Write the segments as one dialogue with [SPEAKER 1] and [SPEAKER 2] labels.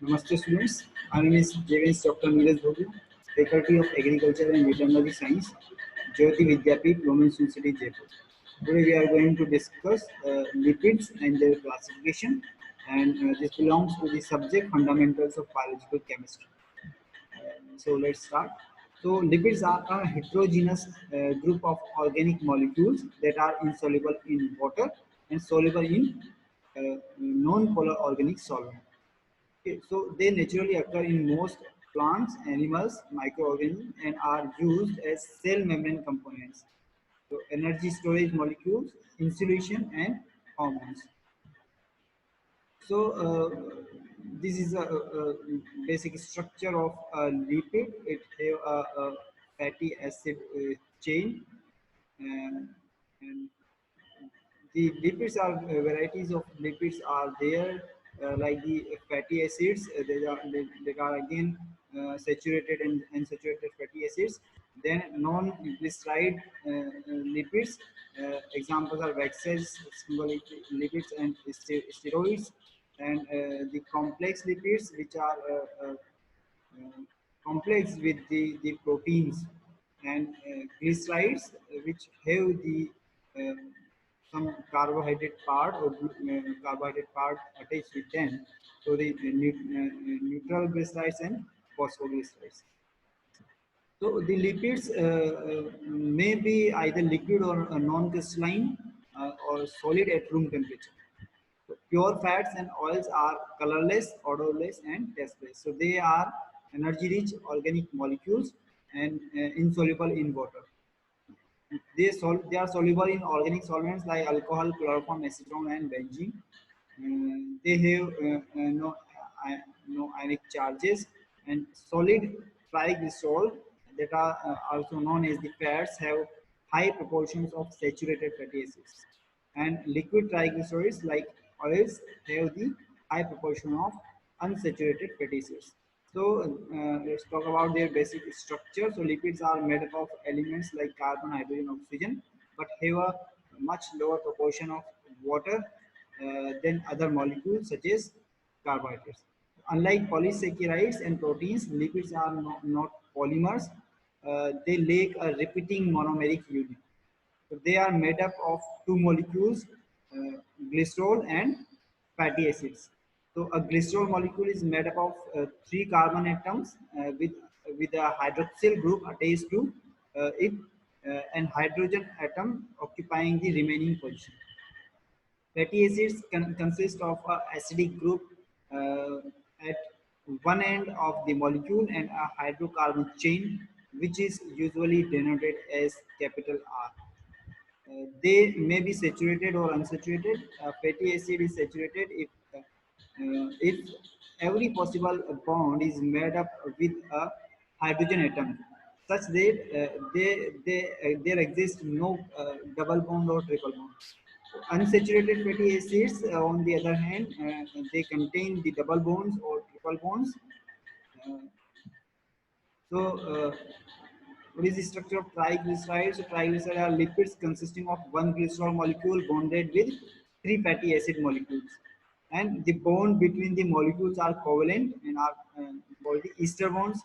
[SPEAKER 1] Namaste students, my name is JVS Dr. Neeraj Bhogu, Faculty of Agriculture and Veterinary Science, Jyoti Vidyapeeth, Women's University, Jaipur. Today we are going to discuss lipids and their classification, and this belongs to the subject fundamentals of biological chemistry. So let's start. So lipids are a heterogeneous group of organic molecules that are insoluble in water and soluble in non-polar organic solvent. Okay, so they naturally occur in most plants, animals, microorganisms, and are used as cell membrane components. So energy storage molecules, insulation, and hormones. So this is a basic structure of a lipid. It have a fatty acid chain, and, and the lipids are varieties of lipids are there, like the fatty acids. They are again saturated and unsaturated fatty acids. Then non-glyceride lipids. Examples are waxes, symbolic lipids, and steroids. And the complex lipids, which are complex with the proteins, and glycerides, which have the uh, some carbohydrate part or carbohydrate part attached with them. So neutral glycerides and phosphoglycerides. So the lipids may be either liquid or non-crystalline or solid at room temperature. So pure fats and oils are colorless, odorless, and tasteless. So they are energy-rich organic molecules and insoluble in water. They are soluble in organic solvents like alcohol, chloroform, acetone, and benzene. They have no ionic charges, and solid triglycerol, that are also known as the fats, have high proportions of saturated fatty acids, and liquid triglycerides like oils have the high proportion of unsaturated fatty acids. So let's talk about their basic structure. So lipids are made up of elements like carbon, hydrogen, oxygen, but have a much lower proportion of water than other molecules such as carbohydrates. Unlike polysaccharides and proteins, lipids are not polymers. They lack a repeating monomeric unit. So they are made up of two molecules, glycerol and fatty acids. So a glycerol molecule is made up of three carbon atoms with a hydroxyl group attached to it, and hydrogen atom occupying the remaining position. Fatty acids consist of a acidic group uh, at one end of the molecule and a hydrocarbon chain, which is usually denoted as capital R. They may be saturated or unsaturated. Fatty acid is saturated if every possible bond is made up with a hydrogen atom, such that there exists no double bond or triple bond. Unsaturated fatty acids, on the other hand, they contain the double bonds or triple bonds. Uh, so, what is the structure of triglycerides? So triglycerides are lipids consisting of one glycerol molecule bonded with three fatty acid molecules. And the bond between the molecules are covalent and are called the ester bonds.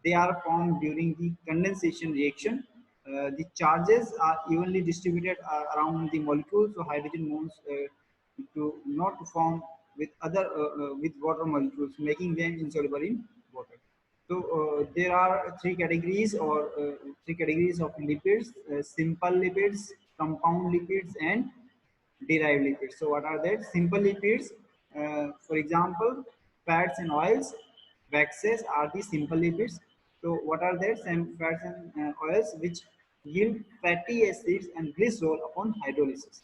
[SPEAKER 1] They are formed during the condensation reaction. The charges are evenly distributed around the molecule, so hydrogen bonds to not to form with with water molecules, making them insoluble in water. So there are three categories of lipids: simple lipids, compound lipids, and derived lipids. So what are that? Simple lipids, for example, fats and oils, waxes are the simple lipids. So what are that? Some fats and oils which yield fatty acids and glycerol upon hydrolysis.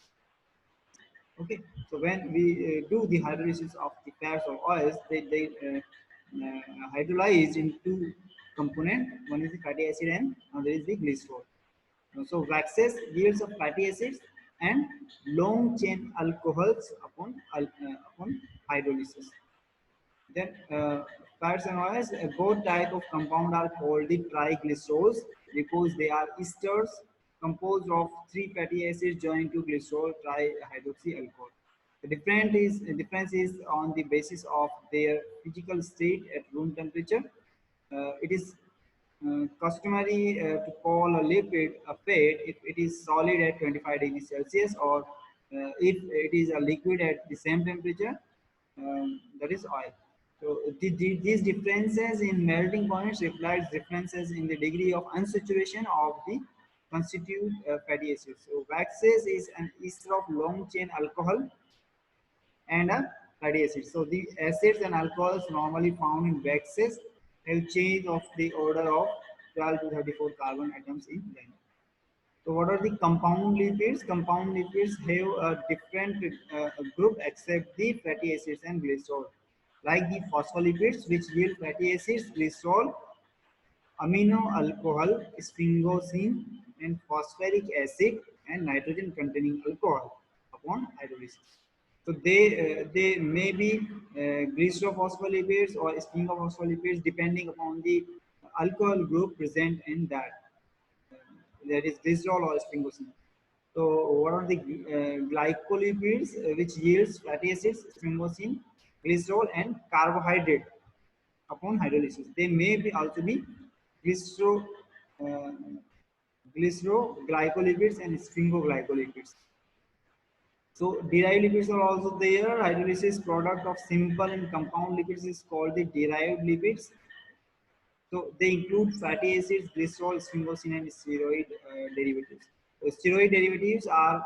[SPEAKER 1] Okay, so when we do the hydrolysis of the fats or oils, they hydrolyze in two components. One is the fatty acid and another is the glycerol. So waxes yields of fatty acids and long chain alcohols upon hydrolysis. Then fats and oils, both type of compound are called the triglycerols because they are esters composed of three fatty acids joined to glycerol trihydroxy alcohol. The difference is on the basis of their physical state at room temperature. It is customary to call a liquid a fat if it is solid at 25 degrees Celsius, or if it is a liquid at the same temperature, that is oil. So these differences in melting points reflects differences in the degree of unsaturation of the constitute fatty acids. So waxes is an ester of long chain alcohol and a fatty acid. So the acids and alcohols normally found in waxes have change of the order of 12 to 34 carbon atoms in length. So what are the compound lipids? Compound lipids have a different group except the fatty acids and glycerol. Like the phospholipids, which yield fatty acids, glycerol, amino alcohol, sphingosine, and phosphoric acid and nitrogen containing alcohol upon hydrolysis. So they may be glycerophospholipids or sphingospholipids depending upon the alcohol group present in that. That is glycerol or sphingosine. So what are the glycolipids which yields fatty acids, sphingosine, glycerol, and carbohydrate upon hydrolysis? They may be also be glycero, uh, glycolipids and sphingoglycolipids. So derived lipids are also there. Hydrolysis product of simple and compound lipids is called the derived lipids. So they include fatty acids, glycerol, sphingosine, and steroid derivatives. So steroid derivatives are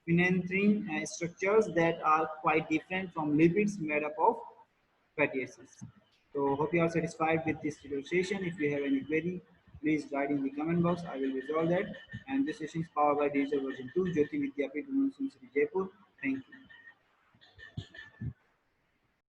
[SPEAKER 1] phenanthrene structures that are quite different from lipids made up of fatty acids. So hope you are satisfied with this video session. If you have any query, please write in the comment box. I will resolve that. And this session is powered by Digital Version 2, Jyoti Vidyapeeth, University, Jaipur. Thank you.